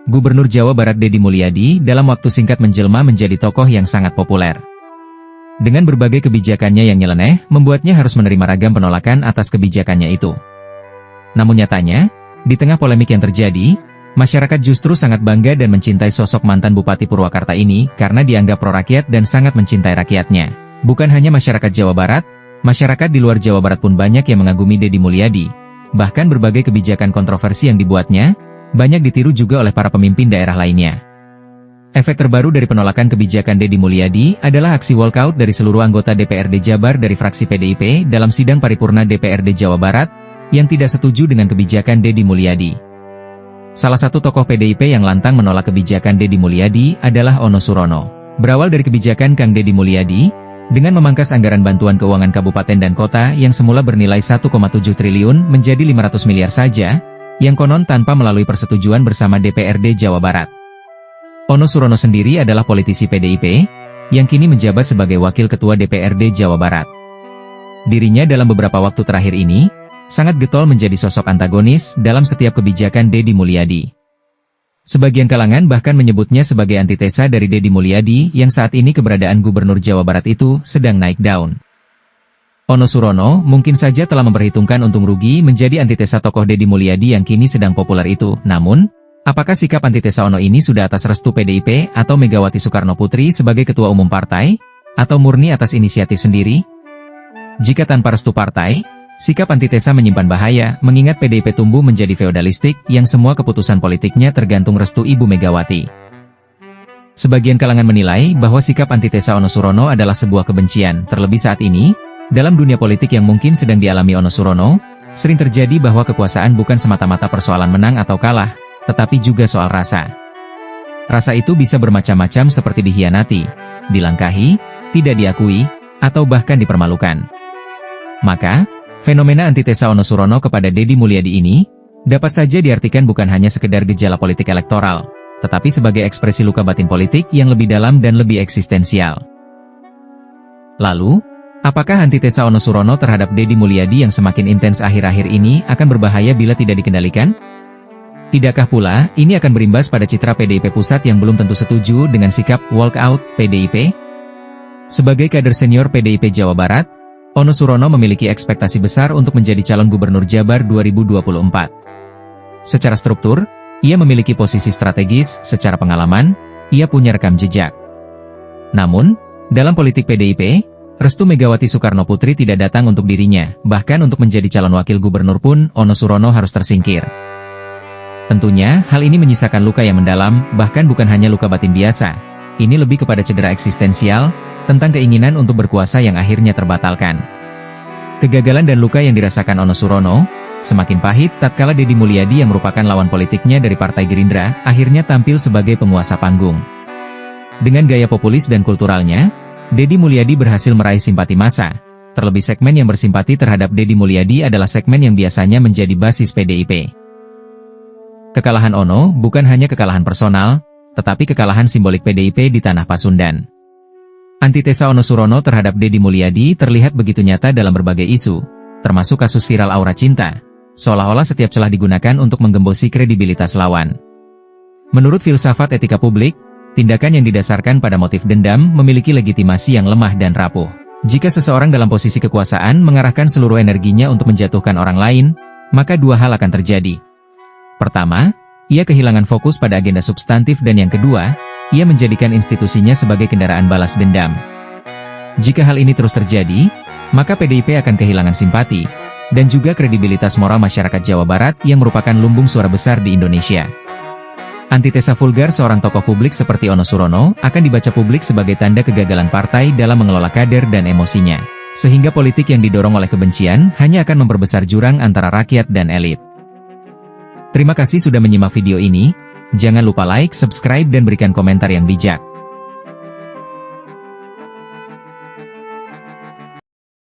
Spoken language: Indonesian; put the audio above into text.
Gubernur Jawa Barat Deddy Mulyadi dalam waktu singkat menjelma menjadi tokoh yang sangat populer. Dengan berbagai kebijakannya yang nyeleneh, membuatnya harus menerima ragam penolakan atas kebijakannya itu. Namun nyatanya, di tengah polemik yang terjadi, masyarakat justru sangat bangga dan mencintai sosok mantan Bupati Purwakarta ini karena dianggap pro-rakyat dan sangat mencintai rakyatnya. Bukan hanya masyarakat Jawa Barat, masyarakat di luar Jawa Barat pun banyak yang mengagumi Deddy Mulyadi. Bahkan berbagai kebijakan kontroversi yang dibuatnya, banyak ditiru juga oleh para pemimpin daerah lainnya. Efek terbaru dari penolakan kebijakan Deddy Mulyadi adalah aksi walkout dari seluruh anggota DPRD Jabar dari fraksi PDIP dalam sidang paripurna DPRD Jawa Barat, yang tidak setuju dengan kebijakan Deddy Mulyadi. Salah satu tokoh PDIP yang lantang menolak kebijakan Deddy Mulyadi adalah Ono Surono. Berawal dari kebijakan Kang Deddy Mulyadi, dengan memangkas anggaran bantuan keuangan kabupaten dan kota yang semula bernilai 1,7 triliun menjadi 500 miliar saja, yang konon tanpa melalui persetujuan bersama DPRD Jawa Barat. Ono Surono sendiri adalah politisi PDIP, yang kini menjabat sebagai Wakil Ketua DPRD Jawa Barat. Dirinya dalam beberapa waktu terakhir ini, sangat getol menjadi sosok antagonis dalam setiap kebijakan Deddy Mulyadi. Sebagian kalangan bahkan menyebutnya sebagai antitesa dari Deddy Mulyadi yang saat ini keberadaan Gubernur Jawa Barat itu sedang naik daun. Ono Surono mungkin saja telah memperhitungkan untung rugi menjadi antitesa tokoh Deddy Mulyadi yang kini sedang populer itu. Namun, apakah sikap antitesa Ono ini sudah atas restu PDIP atau Megawati Soekarno Putri sebagai Ketua Umum Partai? Atau murni atas inisiatif sendiri? Jika tanpa restu partai, sikap antitesa menyimpan bahaya, mengingat PDIP tumbuh menjadi feodalistik yang semua keputusan politiknya tergantung restu Ibu Megawati. Sebagian kalangan menilai bahwa sikap antitesa Ono Surono adalah sebuah kebencian, terlebih saat ini, dalam dunia politik yang mungkin sedang dialami Ono Surono, sering terjadi bahwa kekuasaan bukan semata-mata persoalan menang atau kalah, tetapi juga soal rasa. Rasa itu bisa bermacam-macam seperti dikhianati, dilangkahi, tidak diakui, atau bahkan dipermalukan. Maka, fenomena antitesa Ono Surono kepada Deddy Mulyadi ini, dapat saja diartikan bukan hanya sekedar gejala politik elektoral, tetapi sebagai ekspresi luka batin politik yang lebih dalam dan lebih eksistensial. Lalu, apakah antitesa Ono Surono terhadap Deddy Mulyadi yang semakin intens akhir-akhir ini akan berbahaya bila tidak dikendalikan? Tidakkah pula, ini akan berimbas pada citra PDIP pusat yang belum tentu setuju dengan sikap walkout PDIP? Sebagai kader senior PDIP Jawa Barat, Ono Surono memiliki ekspektasi besar untuk menjadi calon gubernur Jabar 2024. Secara struktur, ia memiliki posisi strategis, secara pengalaman, ia punya rekam jejak. Namun, dalam politik PDIP, restu Megawati Soekarno Putri tidak datang untuk dirinya, bahkan untuk menjadi calon wakil gubernur pun, Ono Surono harus tersingkir. Tentunya, hal ini menyisakan luka yang mendalam, bahkan bukan hanya luka batin biasa. Ini lebih kepada cedera eksistensial, tentang keinginan untuk berkuasa yang akhirnya terbatalkan. Kegagalan dan luka yang dirasakan Ono Surono, semakin pahit tatkala Deddy Mulyadi yang merupakan lawan politiknya dari Partai Gerindra, akhirnya tampil sebagai penguasa panggung. Dengan gaya populis dan kulturalnya, Deddy Mulyadi berhasil meraih simpati massa. Terlebih segmen yang bersimpati terhadap Deddy Mulyadi adalah segmen yang biasanya menjadi basis PDIP. Kekalahan Ono bukan hanya kekalahan personal, tetapi kekalahan simbolik PDIP di tanah Pasundan. Antitesa Ono Surono terhadap Deddy Mulyadi terlihat begitu nyata dalam berbagai isu, termasuk kasus viral aura cinta, seolah-olah setiap celah digunakan untuk menggembosi kredibilitas lawan. Menurut filsafat etika publik, tindakan yang didasarkan pada motif dendam memiliki legitimasi yang lemah dan rapuh. Jika seseorang dalam posisi kekuasaan mengarahkan seluruh energinya untuk menjatuhkan orang lain, maka dua hal akan terjadi. Pertama, ia kehilangan fokus pada agenda substantif dan yang kedua, ia menjadikan institusinya sebagai kendaraan balas dendam. Jika hal ini terus terjadi, maka PDIP akan kehilangan simpati, dan juga kredibilitas moral masyarakat Jawa Barat yang merupakan lumbung suara besar di Indonesia. Antitesa vulgar seorang tokoh publik seperti Ono Surono akan dibaca publik sebagai tanda kegagalan partai dalam mengelola kader dan emosinya. Sehingga politik yang didorong oleh kebencian hanya akan memperbesar jurang antara rakyat dan elit. Terima kasih sudah menyimak video ini. Jangan lupa like, subscribe dan berikan komentar yang bijak.